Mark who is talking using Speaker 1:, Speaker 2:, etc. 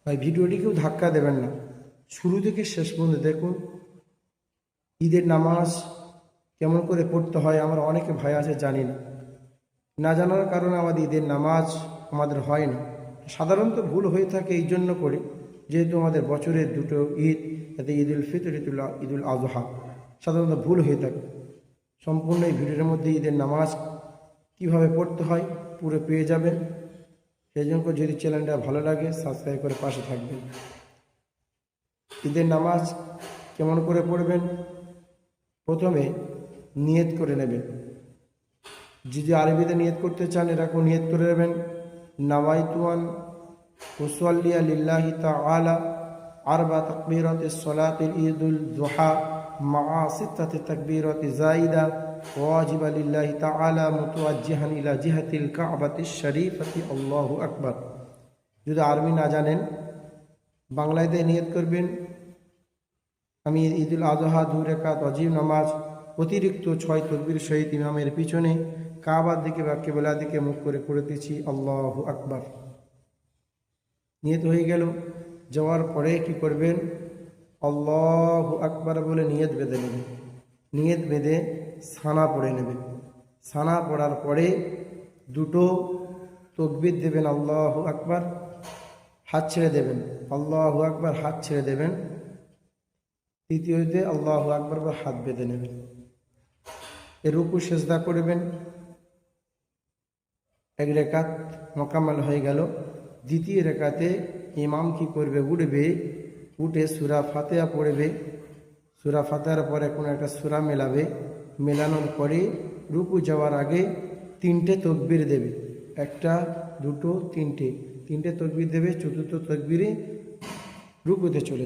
Speaker 1: ভাই ভিডিওটি কেউ ধাক্কা দেবেন না, শুরু থেকে শেষ পর্যন্ত দেখুন। ঈদের নামাজ কেমন করে পড়তে হয় আমরা অনেকে ভাই আছে জানি না, না জানার কারণে আমাদের ঈদের নামাজ আমাদের হয় না। সাধারণত ভুল হয়ে থাকে এই জন্য করে, যেহেতু আমাদের বছরের দুটো ঈদ, এতে ঈদুল ফিতর, ঈদুল আজহা, সাধারণত ভুল হয়ে থাকে। সম্পূর্ণ এই ভিডিওর মধ্যে ঈদের নামাজ কিভাবে পড়তে হয় পুরো পেয়ে যাবেন। সেই জন্য যদি চ্যানেলটা ভালো লাগে সাবস্ক্রাইব করে পাশে থাকবেন। ঈদের নামাজ কেমন করে পড়বেন? প্রথমে নিয়ত করে নেবেন। যদি আরবিতে নিয়ত করতে চান এরকম নিয়ত করে নেবেন, নাওয়াইতুয়ান উসাল্লিয়া লিল্লাহি তাআলা আরবা তাকবীরাতিস সালাতিল ঈদুল দুহা মা সিত্তাতি তাকবীরাতি জাইদা ওয়াজিবা লিল্লাহি তাআলা মুতাওয়াজ্জিহান ইলা জিহাতিল কাবাতিশ শরীফাতি আল্লাহু আকবার। যদি আরবি না জানেন বাংলাতে নিয়ত করবেন, আমি ঈদুল আজহা 2 রাকাত ওয়াজিব নামাজ অতিরিক্ত 6 তাকবীর সহিত ইমামের পিছনে কাবার দিকে বা কিবলার দিকে মুখ করে পড়তেছি আল্লাহু আকবার। নিয়ত হয়ে গেল। যাওয়ার পরে কি করবেন? আল্লাহু আকবার বলে নিয়ত বেঁধে নেবেন। নিয়ত বেঁধে সানা পড়ে নেবেন। সানা পড়ার পরে দুটো তাকবীর দেবেন আল্লাহু আকবার, হাত ছেড়ে দেবেন আল্লাহু আকবার, হাত ছেড়ে দেবেন। তৃতীয়তে আল্লাহু আকবার বা হাত বেঁধে নেবেন। এর রুকু সেজদা করবেন। 1 রাকাত মোকাম্মল হয়ে গেল। দ্বিতীয় রাকাতে ইমাম কি করবে? উঠবে, উঠে সূরা ফাতিহা পড়বে। সূরা ফাতিহার পরে কোনো একটা সূরা মেলাবে, মেলানোর পরে রুকু যাওয়ার আগে 3টে তাকবীর দেবে। 1, 2, 3টে তাকবীর দেবে। চতুর্থ তাকবীরে রুকুতে চলে